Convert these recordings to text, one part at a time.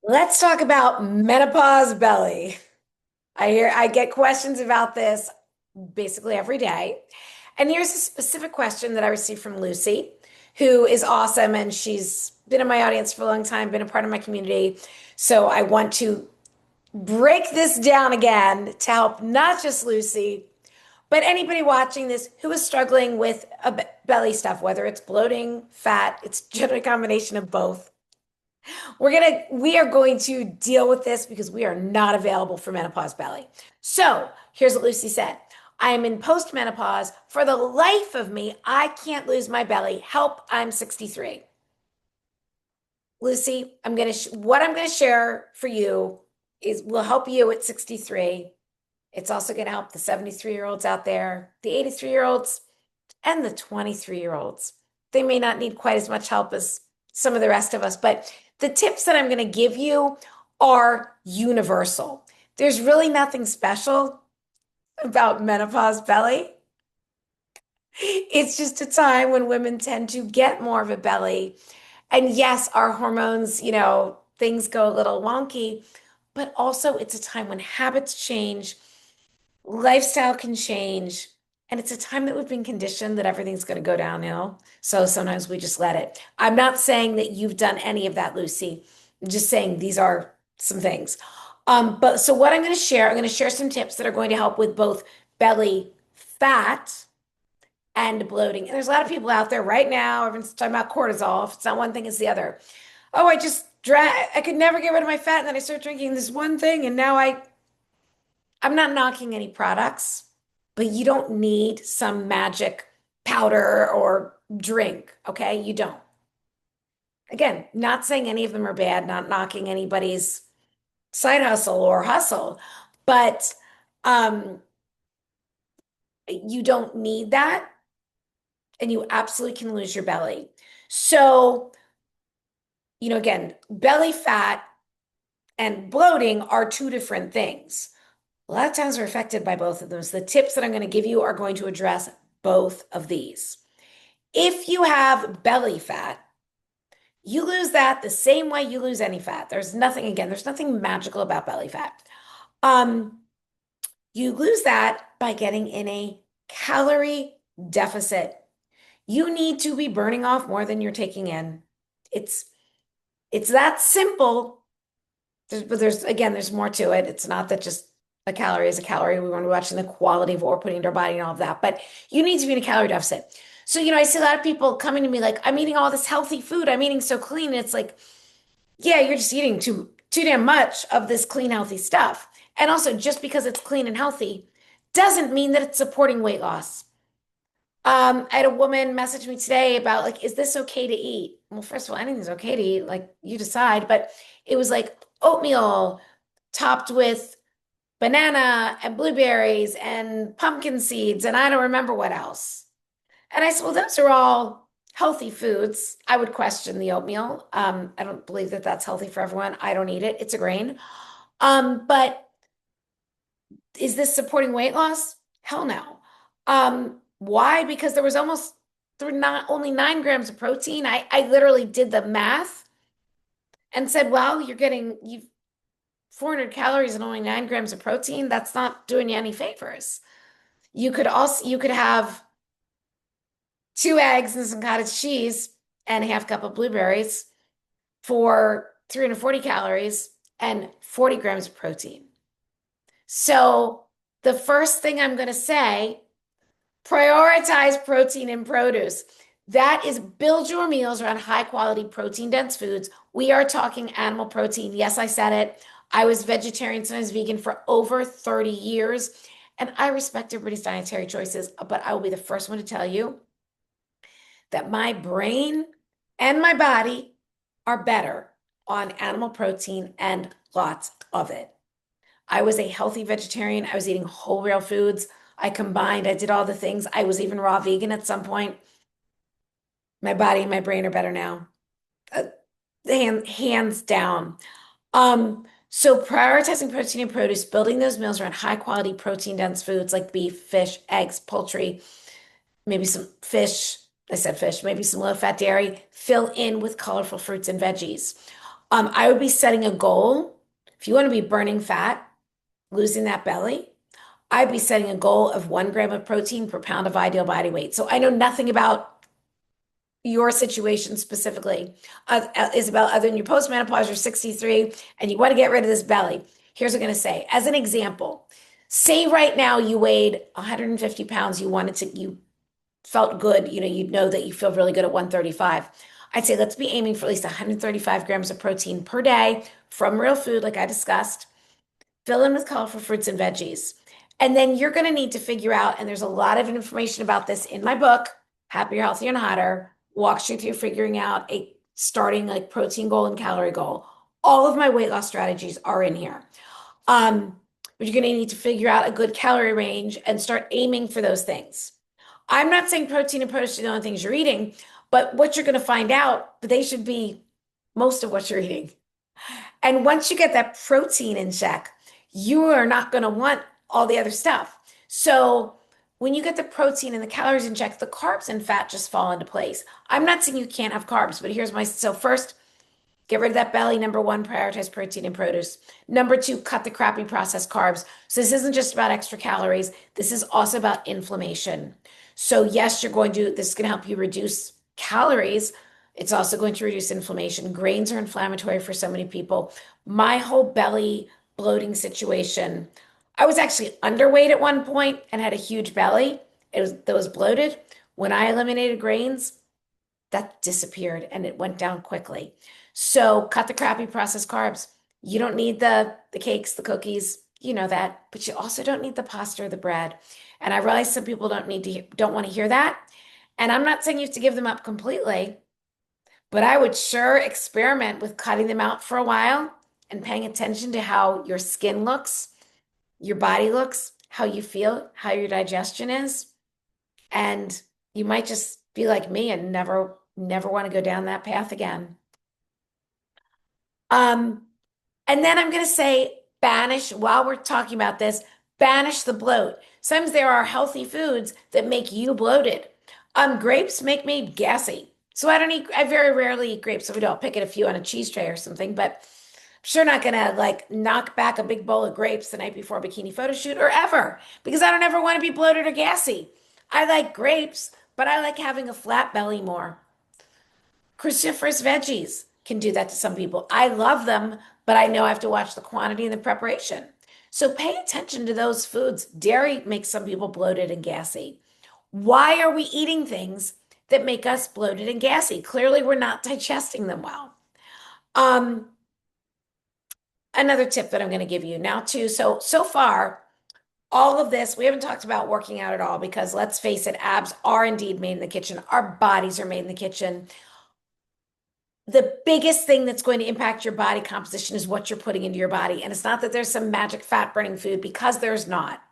Let's talk about menopause belly. I get questions about this basically every day. And here's a specific question that I received from Lucy, who is awesome and she's been in my audience for a long time, been a part of my community. So I want to break this down again to help not just Lucy, but anybody watching this who is struggling with belly stuff, whether it's bloating, fat, it's generally a combination of both. We are going to deal with this because we are not available for menopause belly. So here's what Lucy said. I am in postmenopause. For the life of me, I can't lose my belly. Help, I'm 63. Lucy, what I'm gonna share for you is will help you at 63. It's also gonna help the 73-year-olds out there, the 83-year-olds, and the 23-year-olds. They may not need quite as much help as some of the rest of us, but the tips that I'm going to give you are universal. There's really nothing special about menopause belly. It's just a time when women tend to get more of a belly. And yes, our hormones, things go a little wonky, but also it's a time when habits change, lifestyle can change, and it's a time that we've been conditioned that everything's going to go downhill. So sometimes we just let it. I'm not saying that you've done any of that, Lucy. I'm just saying these are some things. But so what I'm going to share some tips that are going to help with both belly fat and bloating. And there's a lot of people out there right now, everyone's talking about cortisol. If it's not one thing, it's the other. Oh, I could never get rid of my fat, and then I start drinking this one thing, and now I'm not knocking any products, but you don't need some magic powder or drink, okay? You don't. Again, not saying any of them are bad, not knocking anybody's side hustle or hustle, but um, you don't need that, and you absolutely can lose your belly. So, again, belly fat and bloating are two different things. A lot of times we're affected by both of those. The tips that I'm going to give you are going to address both of these. If you have belly fat, you lose that the same way you lose any fat. There's nothing magical about belly fat. Um, you lose that by getting in a calorie deficit. You need to be burning off more than you're taking in. It's it's that simple. But there's more to it. It's not that just a calorie is a calorie. We want to be watching the quality of what we're putting into our body and all of that. But you need to be in a calorie deficit. So, I see a lot of people coming to me like, I'm eating all this healthy food. I'm eating so clean. And it's like, yeah, you're just eating too damn much of this clean, healthy stuff. And also, just because it's clean and healthy doesn't mean that it's supporting weight loss. I had a woman message me today about like, is this okay to eat? Well, first of all, anything's okay to eat, like you decide, but it was like oatmeal topped with banana and blueberries and pumpkin seeds, and I don't remember what else. And I said, well, those are all healthy foods. I would question the oatmeal. I don't believe that that's healthy for everyone. I don't eat it. It's a grain. But is this supporting weight loss? Hell no. Why? Because there were not only 9 grams of protein. I literally did the math and said, well, you've 400 calories and only 9 grams of protein. That's not doing you any favors. You could have 2 eggs and some cottage cheese and a half cup of blueberries for 340 calories and 40 grams of protein. So the first thing I'm going to say, prioritize protein and produce. That is build your meals around high quality protein dense foods. We are talking animal protein. Yes, I said it. I was vegetarian, sometimes vegan for over 30 years, and I respect everybody's dietary choices, but I will be the first one to tell you that my brain and my body are better on animal protein and lots of it. I was a healthy vegetarian. I was eating whole real foods. I did all the things. I was even raw vegan at some point. My body and my brain are better now. Uh, hands down. So prioritizing protein and produce, building those meals around high quality protein dense foods like beef, fish, eggs, poultry, maybe some fish. I said fish, maybe some low fat dairy, fill in with colorful fruits and veggies. I would be setting a goal. If you want to be burning fat, losing that belly, I'd be setting a goal of 1 gram of protein per pound of ideal body weight. So I know nothing about your situation specifically, Isabel, other than you're postmenopause, you're 63, and you want to get rid of this belly. Here's what I'm going to say. As an example, say right now you weighed 150 pounds, you felt good, you'd know that you feel really good at 135. I'd say let's be aiming for at least 135 grams of protein per day from real food, like I discussed. Fill in with colorful fruits and veggies. And then you're going to need to figure out, and there's a lot of information about this in my book, Happier, Healthier, and Hotter, walks you through figuring out a starting like protein goal and calorie goal. All of my weight loss strategies are in here. Um, but you're going to need to figure out a good calorie range and start aiming for those things. I'm not saying protein and protein are the only things you're eating, but what you're going to find out, but they should be most of what you're eating. And once you get that protein in check, you are not going to want all the other stuff. So when you get the protein and the calories in check, the carbs and fat just fall into place. I'm not saying you can't have carbs, but so first, get rid of that belly. Number one, prioritize protein and produce. Number two, cut the crappy processed carbs. So this isn't just about extra calories. This is also about inflammation. So yes, this is going to help you reduce calories. It's also going to reduce inflammation. Grains are inflammatory for so many people. My whole belly bloating situation, I was actually underweight at one point and had a huge belly. That was bloated. When I eliminated grains, that disappeared and it went down quickly. So cut the crappy processed carbs. You don't need the cakes, the cookies, you know that, but you also don't need the pasta or the bread. And I realize some people don't want to hear that. And I'm not saying you have to give them up completely, but I would sure experiment with cutting them out for a while and paying attention to how your skin looks, your body looks, how you feel, how your digestion is. And you might just be like me and never want to go down that path again. Um, and then I'm going to say banish, while we're talking about this, banish the bloat. Sometimes there are healthy foods that make you bloated. Grapes make me gassy. So I very rarely eat grapes. So we don't pick it a few on a cheese tray or something, but I'm sure not gonna like knock back a big bowl of grapes the night before a bikini photo shoot or ever, because I don't ever want to be bloated or gassy. I like grapes, but I like having a flat belly more. Cruciferous veggies can do that to some people. I love them, but I know I have to watch the quantity and the preparation. So pay attention to those foods. Dairy makes some people bloated and gassy. Why are we eating things that make us bloated and gassy? Clearly, we're not digesting them well. Um, Another tip that I'm going to give you now, too. So far, all of this, we haven't talked about working out at all because let's face it, abs are indeed made in the kitchen. Our bodies are made in the kitchen. The biggest thing that's going to impact your body composition is what you're putting into your body. And it's not that there's some magic fat burning food because there's not.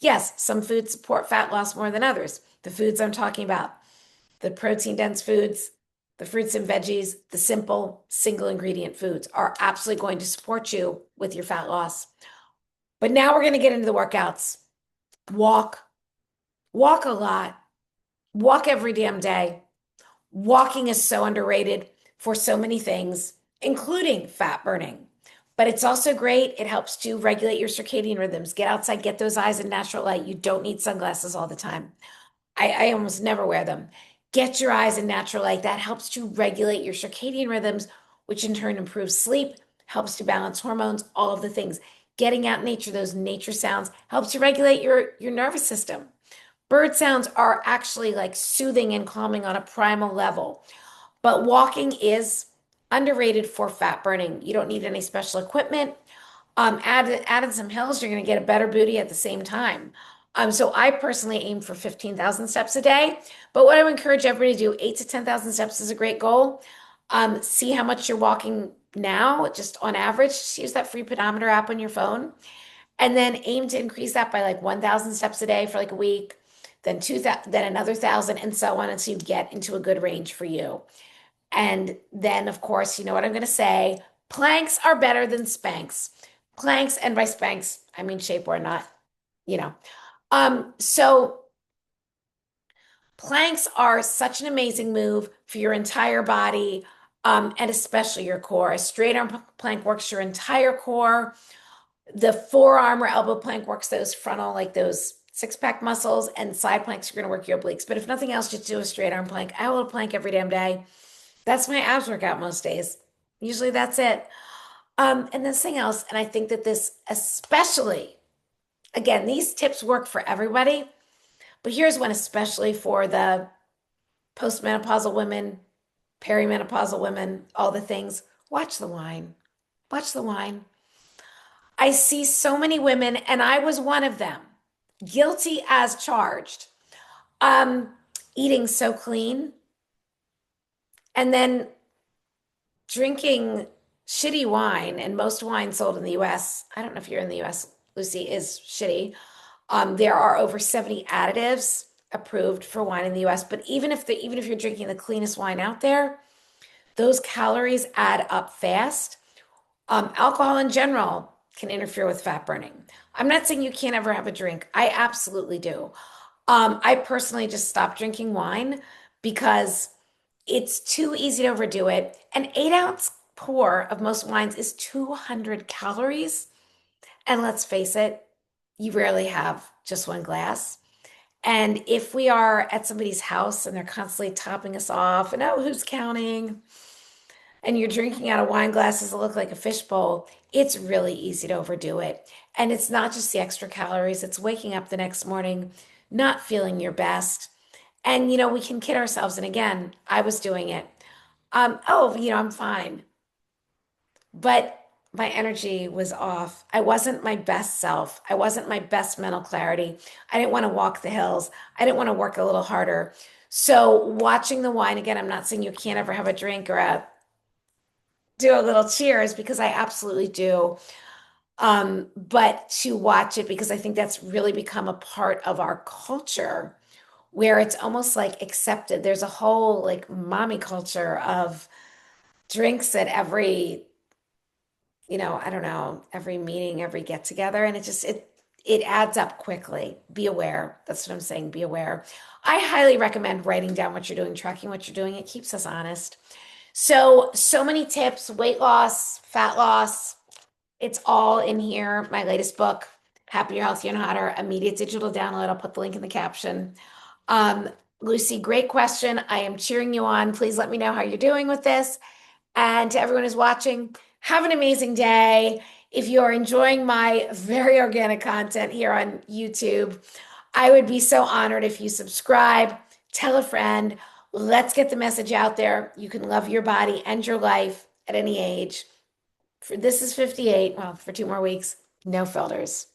Yes, some foods support fat loss more than others. The foods I'm talking about, the protein dense foods, the fruits and veggies, the simple single ingredient foods are absolutely going to support you with your fat loss. But now we're going to get into the workouts. Walk, walk a lot, walk every damn day. Walking is so underrated for so many things, including fat burning. But it's also great. It helps to regulate your circadian rhythms. Get outside, get those eyes in natural light. You don't need sunglasses all the time. I almost never wear them. Get your eyes in natural light. That helps to regulate your circadian rhythms, which in turn improves sleep, helps to balance hormones, all of the things. Getting out in nature, those nature sounds, helps to regulate your nervous system. Bird sounds are actually like soothing and calming on a primal level. But walking is underrated for fat burning. You don't need any special equipment. Added some hills, you're going to get a better booty at the same time. So I personally aim for 15,000 steps a day. But what I would encourage everybody to do, 8 to 10,000 steps is a great goal. See how much you're walking now, just on average. Just use that free pedometer app on your phone. And then aim to increase that by like 1,000 steps a day for like a week, then 2,000, then another 1,000, and so on until you get into a good range for you. And then, of course, you know what I'm going to say. Planks are better than spanks. Planks, and by spanks, I mean shapewear, not, you know. So planks are such an amazing move for your entire body. and especially your core. A straight arm plank works your entire core. The forearm or elbow plank works those frontal, like those six pack muscles, and side planks are going to work your obliques. But if nothing else, just do a straight arm plank. I will plank every damn day. That's my abs workout most days. Usually that's it. And this thing else, and I think that this especially, again, these tips work for everybody, but here's one especially for the postmenopausal women, perimenopausal women, all the things. Watch the wine. Watch the wine. I see so many women, and I was one of them, guilty as charged, um, eating so clean and then drinking shitty wine. And most wine sold in the US, I don't know if you're in the US, Lucy, is shitty. There are over 70 additives approved for wine in the US, but even if you're drinking the cleanest wine out there, those calories add up fast. Alcohol in general can interfere with fat burning. I'm not saying you can't ever have a drink. I absolutely do. I personally just stopped drinking wine because it's too easy to overdo it. An 8 ounce pour of most wines is 200 calories. And let's face it, you rarely have just one glass. And if we are at somebody's house and they're constantly topping us off, and oh, who's counting? And you're drinking out of wine glasses that look like a fishbowl, it's really easy to overdo it. And it's not just the extra calories, it's waking up the next morning not feeling your best. And, we can kid ourselves. And again, I was doing it. Oh, I'm fine. But my energy was off. I wasn't my best self. I wasn't my best mental clarity. I didn't want to walk the hills. I didn't want to work a little harder. So watching the wine again, I'm not saying you can't ever have a drink or do a little cheers because I absolutely do. But to watch it because I think that's really become a part of our culture where it's almost like accepted. There's a whole like mommy culture of drinks at every, I don't know, every meeting, every get together. And it adds up quickly. Be aware. That's what I'm saying. Be aware. I highly recommend writing down what you're doing, tracking what you're doing. It keeps us honest. So many tips, weight loss, fat loss. It's all in here. My latest book, Happier, Healthier, and Hotter, immediate digital download. I'll put the link in the caption. Um, Lucy, great question. I am cheering you on. Please let me know how you're doing with this. And to everyone who's watching, have an amazing day. If you're enjoying my very organic content here on YouTube, I would be so honored if you subscribe, tell a friend. Let's get the message out there. You can love your body and your life at any age. This is 58. Well, for 2 more weeks, no filters.